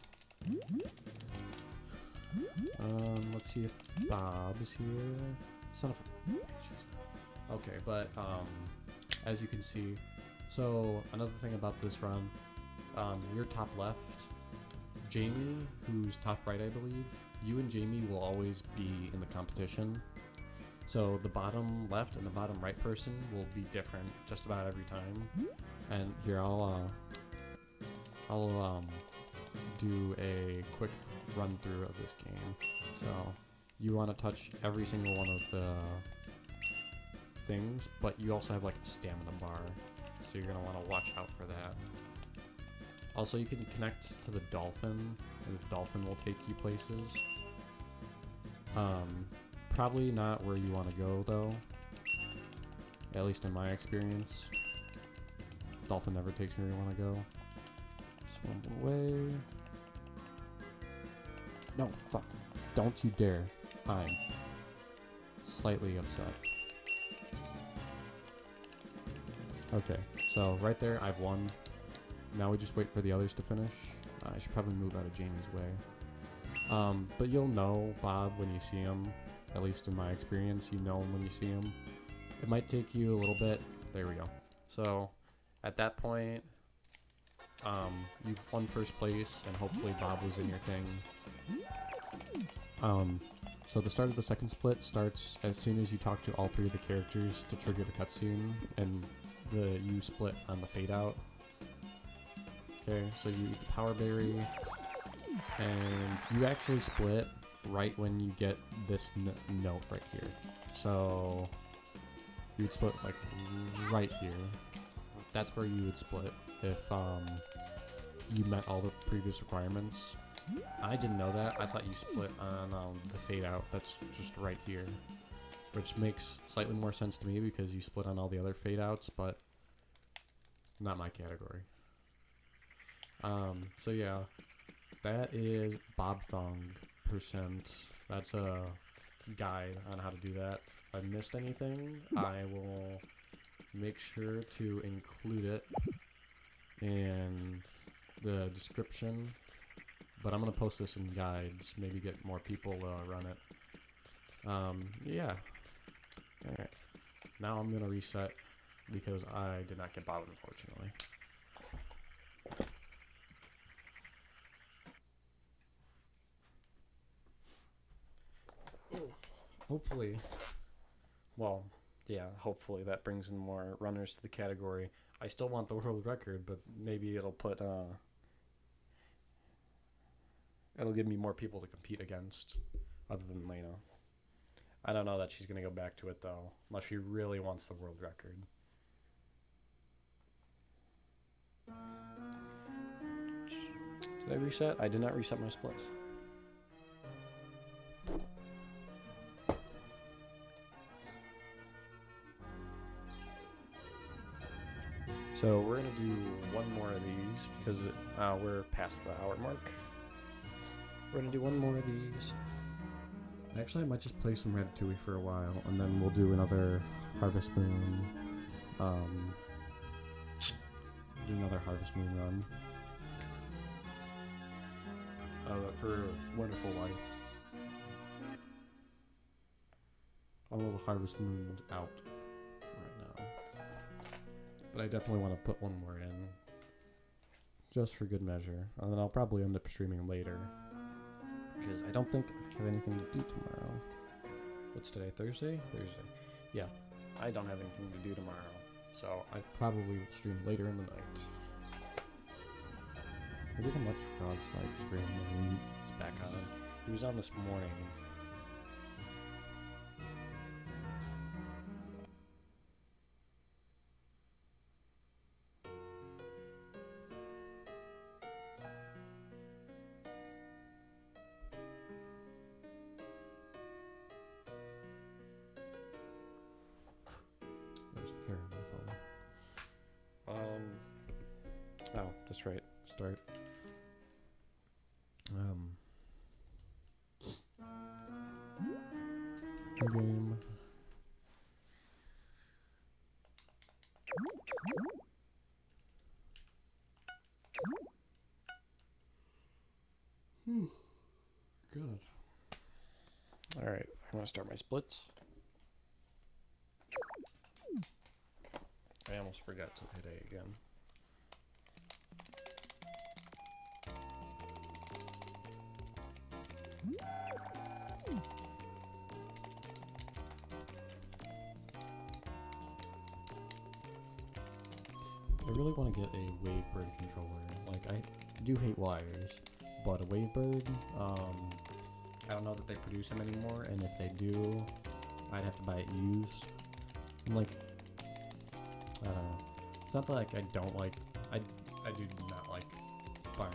Let's see if Bob's here. Son of a... Jeez. Okay, but as you can see, so another thing about this run, your top left, Jamie, who's top right, I believe, you and Jamie will always be in the competition. So the bottom left and the bottom right person will be different just about every time. And here I'll do a quick run through of this game. So you want to touch every single one of the things, but you also have like a stamina bar, so you're gonna want to watch out for that. Also, you can connect to the dolphin, and the dolphin will take you places. Probably not where you want to go though, at least in my experience. Dolphin never takes me where you want to go. Swim away. No, fuck. Don't you dare. I'm slightly upset. Okay, so right there, I've won. Now we just wait for the others to finish. I should probably move out of Jamie's way. But you'll know Bob when you see him. At least in my experience, you know him when you see him. It might take you a little bit. There we go. So, at that point, you've won first place, and hopefully Bob was in your thing. So the start of the second split starts as soon as you talk to all 3 of the characters to trigger the cutscene, and you split on the fade out. Okay, so you eat the power berry, and you actually split right when you get this note right here. So you would split like right here. That's where you would split if you met all the previous requirements. I didn't know that. I thought you split on the fade out. That's just right here, which makes slightly more sense to me because you split on all the other fade outs, but it's not my category. So yeah, that is BobThong %. That's a guide on how to do that. If I missed anything, I will make sure to include it in the description. But I'm going to post this in guides, maybe get more people to run it. Yeah. Alright. Now I'm going to reset because I did not get Bob, unfortunately. hopefully, well, yeah, hopefully that brings in more runners to the category. I still want the world record, but maybe it'll it'll give me more people to compete against, other than Lena. I don't know that she's gonna go back to it though, unless she really wants the world record. Did I reset? I did not reset my splits. So we're gonna do one more of these because we're past the hour mark. We're gonna do one more of these. Actually, I might just play some Ratatouille for a while, and then we'll do another Harvest Moon. Do another Harvest Moon run. For Wonderful Life. A little Harvest Moon out for right now. But I definitely want to put one more in. Just for good measure. And then I'll probably end up streaming later. Because I don't think I have anything to do tomorrow. What's today? Thursday? Thursday. Yeah. I don't have anything to do tomorrow. So I probably will stream later in the night. I did a Much Frogs live stream when he's back on. He was on this morning. There's hair on my phone. Oh, that's right. Start. Game. Good. Alright, I'm gonna start my splits. I almost forgot to hit A again. I really want to get a Wavebird controller. Like, I do hate wires, but a Wavebird, I don't know that they produce them anymore, and if they do, I'd have to buy it used. And like, I don't know. It's not that like I don't like, I do not like buying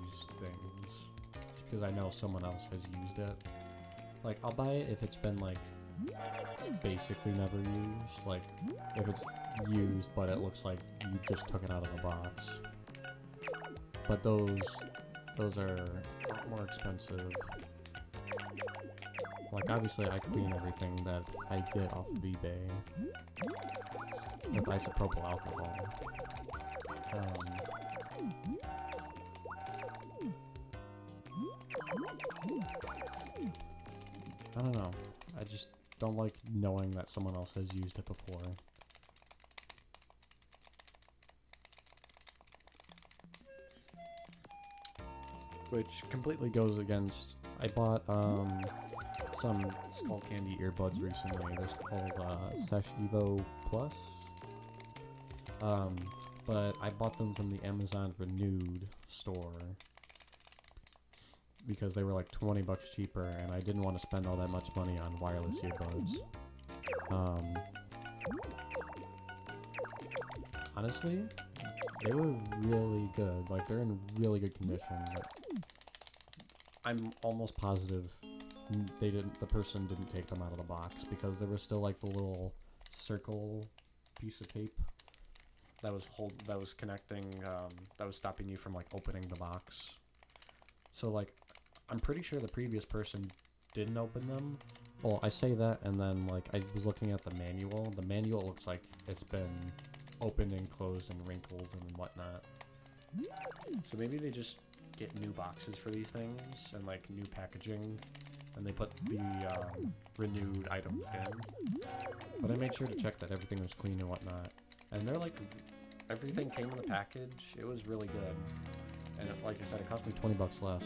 used things, just because I know someone else has used it. Like, I'll buy it if it's been like basically never used, like if it's used but it looks like you just took it out of the box. But those are a lot more expensive. Like, obviously I clean everything that I get off of eBay with isopropyl alcohol. I don't know. I just don't like knowing that someone else has used it before. Which completely goes against... I bought some Skull Candy earbuds recently. They're called Sesh Evo Plus. But I bought them from the Amazon Renewed store because they were like $20 cheaper, and I didn't want to spend all that much money on wireless earbuds. Honestly, they were really good. Like, they're in really good condition. I'm almost positive the person didn't take them out of the box, because there was still like the little circle piece of tape that was connecting, that was stopping you from like opening the box. So like, I'm pretty sure the previous person didn't open them. Well, I say that, and then like I was looking at the manual. The manual looks like it's been opened and closed and wrinkled and whatnot. So maybe they just get new boxes for these things and like new packaging, and they put the renewed items in. But I made sure to check that everything was clean and whatnot. And they're like, everything came in the package. It was really good. And like I said, it cost me $20 less.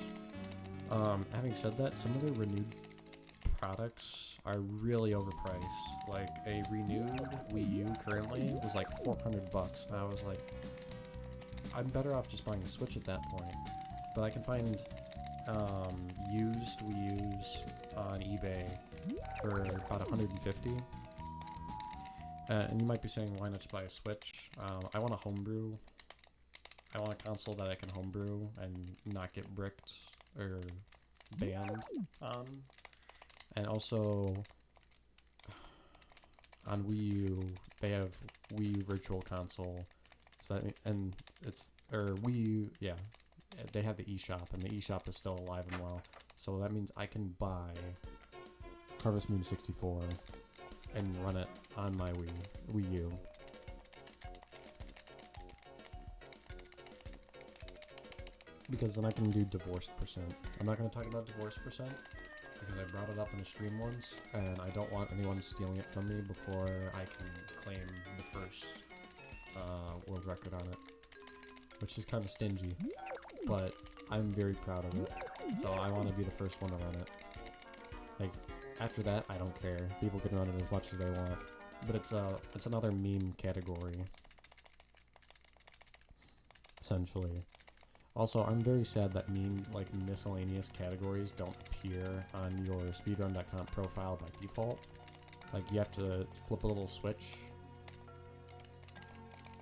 Having said that, some of the renewed products are really overpriced. Like a renewed Wii U currently was like 400 bucks, and I was like, I'm better off just buying a Switch at that point. But I can find used Wii U's on eBay for about 150. And you might be saying, why not just buy a Switch? I want a homebrew. I want a console that I can homebrew and not get bricked or banned on. And also, on Wii U, they have Wii U Virtual Console. So that and it's or Wii U, yeah, they have the eShop, and the eShop is still alive and well. So that means I can buy Harvest Moon 64 and run it on my Wii U. Because then I can do divorced %. I'm not going to talk about divorced %, because I brought it up in a stream once, and I don't want anyone stealing it from me before I can claim the first world record on it. Which is kind of stingy, but I'm very proud of it. So I want to be the first one to run it. Like, after that, I don't care. People can run it as much as they want. But it's another meme category, essentially. Also, I'm very sad that miscellaneous categories don't appear on your speedrun.com profile by default. Like, you have to flip a little switch.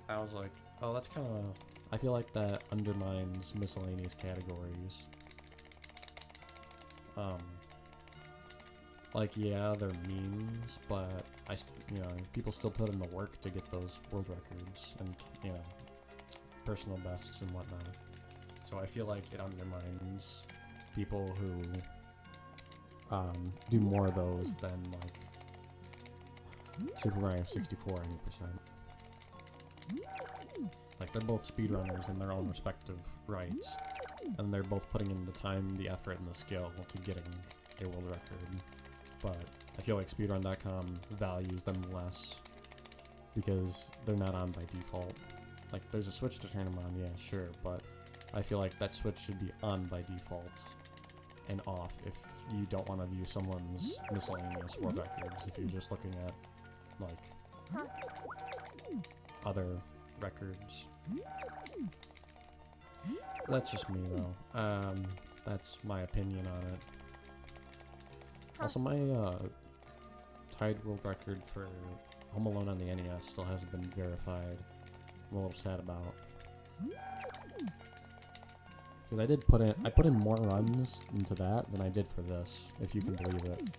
I was like, oh, that's kind of... I feel like that undermines miscellaneous categories. Like, yeah, they're memes, but people still put in the work to get those world records and, personal bests and whatnot. So I feel like it undermines people who do more of those than, like, Super Mario 64 80%. Like, they're both speedrunners in their own respective rights, and they're both putting in the time, the effort, and the skill to getting a world record. But I feel like speedrun.com values them less because they're not on by default. Like, there's a switch to turn them on, yeah, sure, but I feel like that switch should be on by default and off if you don't want to view someone's miscellaneous world records, if you're just looking at, like, other records. That's just me, though. That's my opinion on it. Also, my tied world record for Home Alone on the NES still hasn't been verified. I'm a little sad about. Because I put in more runs into that than I did for this, if you can believe it.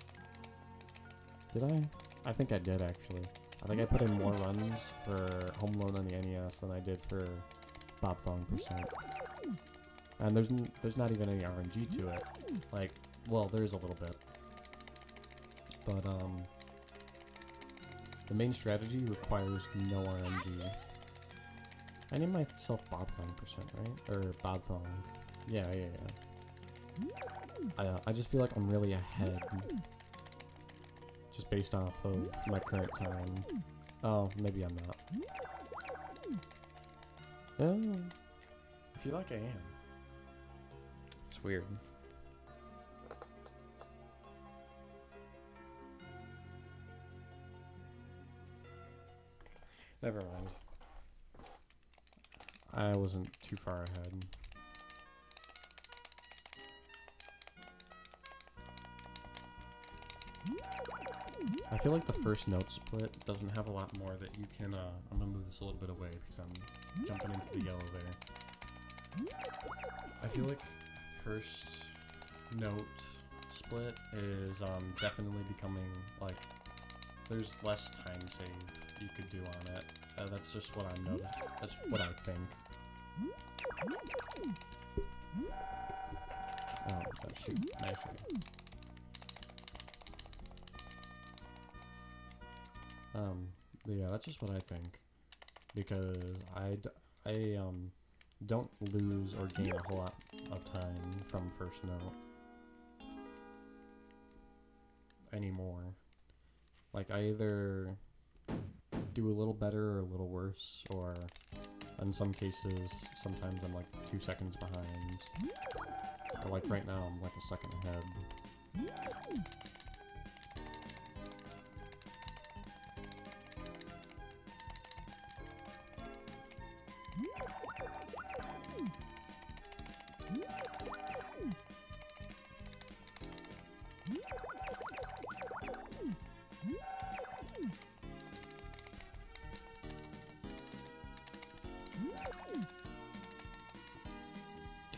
Did I? I think I did, actually. I think I put in more runs for Home Alone on the NES than I did for BobThong %. And there's not even any RNG to it. Like, well, there's a little bit. But, the main strategy requires no RNG. I named myself BobThong %, right? Or BobThong. Yeah. I just feel like I'm really ahead. Just based off of my current time. Oh, maybe I'm not. I feel like I am. It's weird. Never mind. I wasn't too far ahead. I feel like the first note split doesn't have a lot more that you can, I'm gonna move this a little bit away because I'm jumping into the yellow there. I feel like first note split is, definitely becoming, like, there's less time save you could do on it. That's just what I'm noticing. That's what I think. Oh shoot, nice one. Yeah, that's just what I think, because I don't lose or gain a whole lot of time from first note anymore. Like, I either do a little better or a little worse, or in some cases, sometimes I'm like 2 seconds behind, or like right now I'm like a second ahead.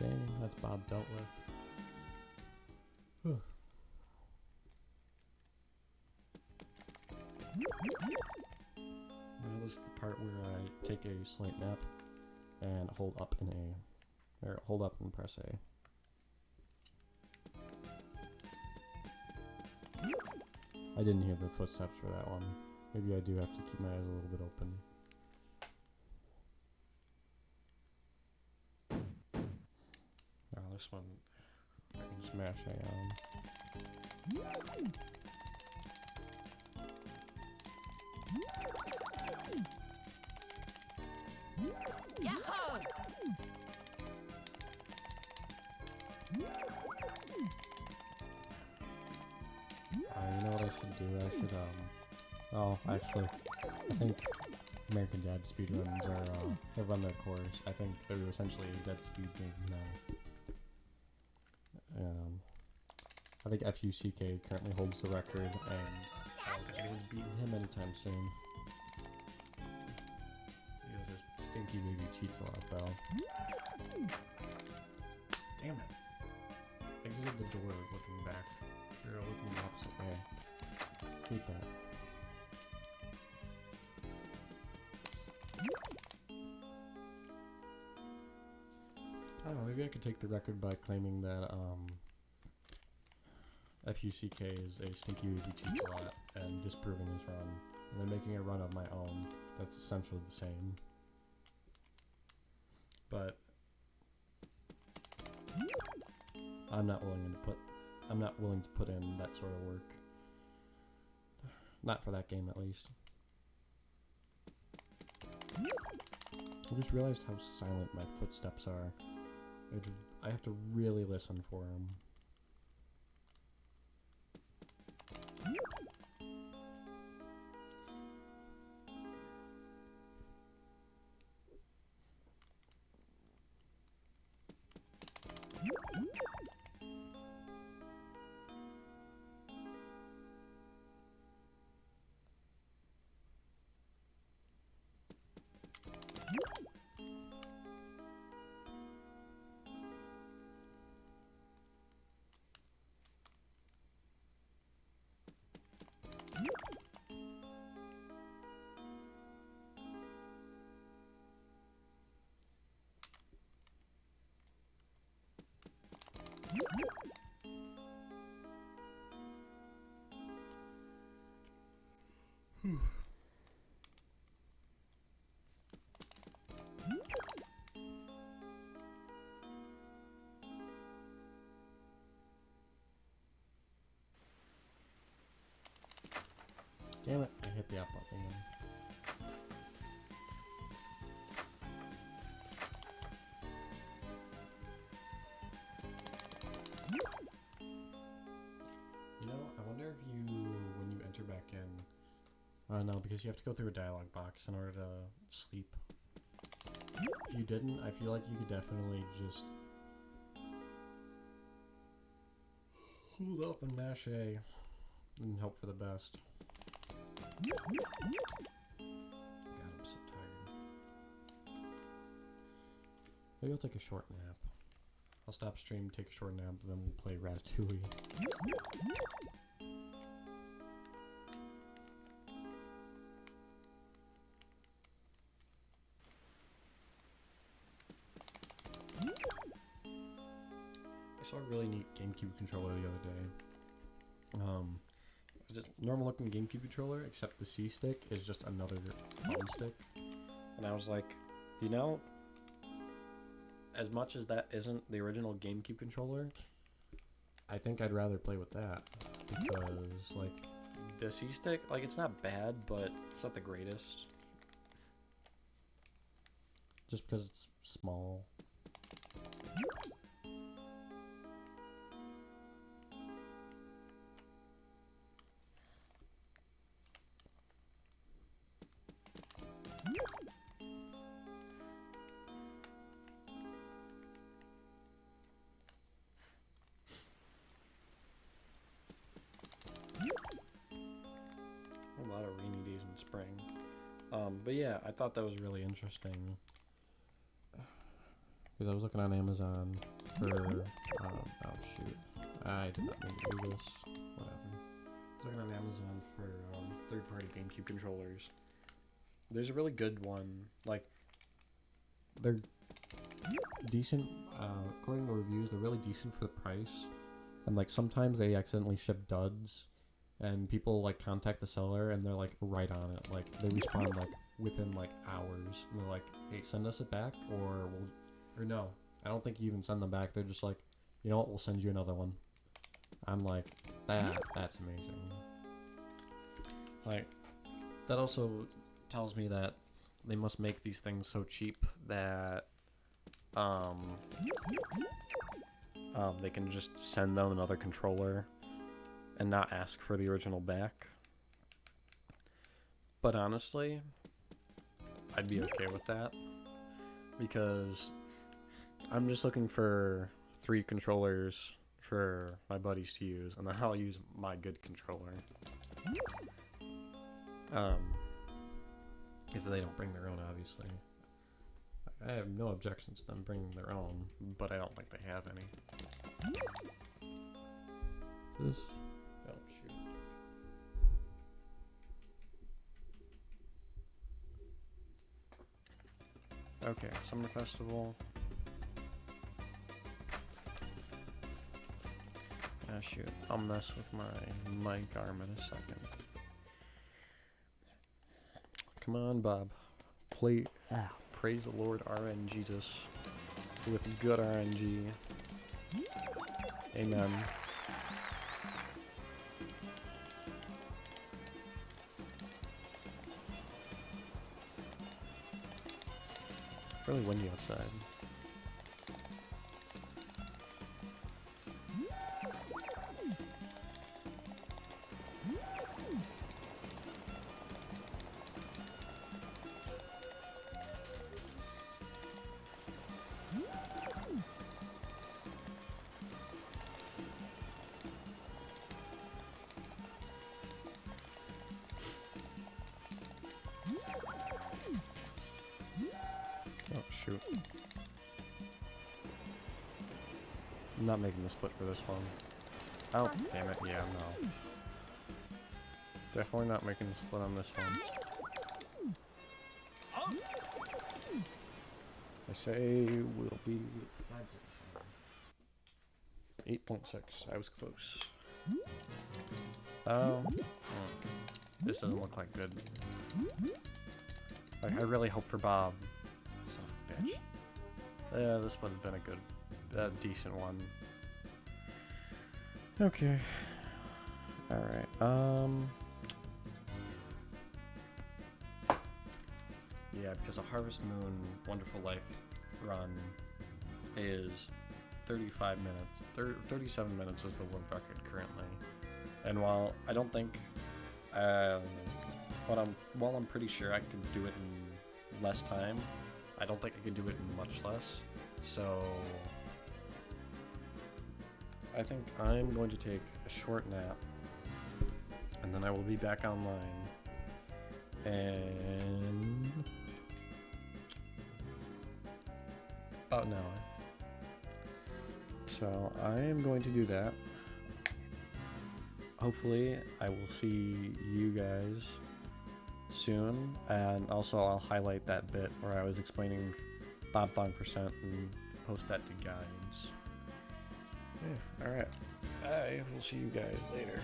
Okay, that's Bob dealt with. That was the part where I take a slight nap and hold up and press A. I didn't hear the footsteps for that one. Maybe I do have to keep my eyes a little bit open. Oh, this one, I can smash A on. Yahoo! You know what I should do? I should, oh, actually, I think American Dad speedruns are, they run their course. I think they're essentially a dead speed game now. I think FUCK currently holds the record, and I don't think anyone's beaten him anytime soon. He has a stinky baby cheats a lot, though. Damn it. Exited the door looking back. You're looking the opposite way. Hate that. I don't know, maybe I could take the record by claiming that, FUCK is a stinky baby cheats a lot, and disproving his run, and then making a run of my own that's essentially the same. But I'm not willing to put in that sort of work. Not for that game, at least. I just realized how silent my footsteps are. I have to really listen for them. Damn it, I hit the up button again. You know, I wonder if you, when you enter back in, no, because you have to go through a dialogue box in order to sleep. If you didn't, I feel like you could definitely just hold up and mash A and hope for the best. God, I'm so tired. Maybe I'll take a short nap. I'll stop stream, take a short nap, then we'll play Ratatouille. I saw a really neat GameCube controller the other day. It's just normal looking GameCube controller, except the C stick is just another thumbstick. And I was like, you know, as much as that isn't the original GameCube controller, I think I'd rather play with that. Because, like, the C stick, like, it's not bad, but it's not the greatest. Just because it's small. spring. But yeah, I thought that was really interesting. Because I was looking on Amazon for, oh shoot, I did not mean to do this, whatever. I was looking on Amazon for third-party GameCube controllers. There's a really good one, like, they're decent, according to reviews, they're really decent for the price. And like sometimes they accidentally ship duds, and people like contact the seller and they're like right on it. Like they respond like within like hours. And they're like, hey, send us it back, or no, I don't think you even send them back. They're just like, you know what, we'll send you another one. I'm like, that's amazing. Like, that also tells me that they must make these things so cheap that they can just send them another controller and not ask for the original back. But honestly, I'd be okay with that, because I'm just looking for 3 controllers for my buddies to use, and then I'll use my good controller. If they don't bring their own, obviously. I have no objections to them bringing their own, but I don't think they have any. This? Oh, shoot. Okay, Summer Festival. Ah, shoot. I'll mess with my mic arm in a second. Come on, Bob. Praise the Lord RNGesus with good RNG. Amen. It's really windy outside. Oh, shoot. I'm not making the split for this one. Oh, damn it. Yeah, no. Definitely not making the split on this one. I say we'll be 8.6. I was close. This doesn't look like good. Like, I really hope for Bob. Son of a bitch. Yeah, this would have been a decent one. Okay. Alright, yeah, because a Harvest Moon Wonderful Life run is 35 minutes. 37 minutes is the world record currently. And while I don't think, while I'm pretty sure I could do it in less time, I don't think I could do it in much less. So I think I'm going to take a short nap, and then I will be back online. And oh no. So I am going to do that. Hopefully I will see you guys soon, and also I'll highlight that bit where I was explaining BobThong percent and post that to guides. Yeah, alright. I will see you guys later.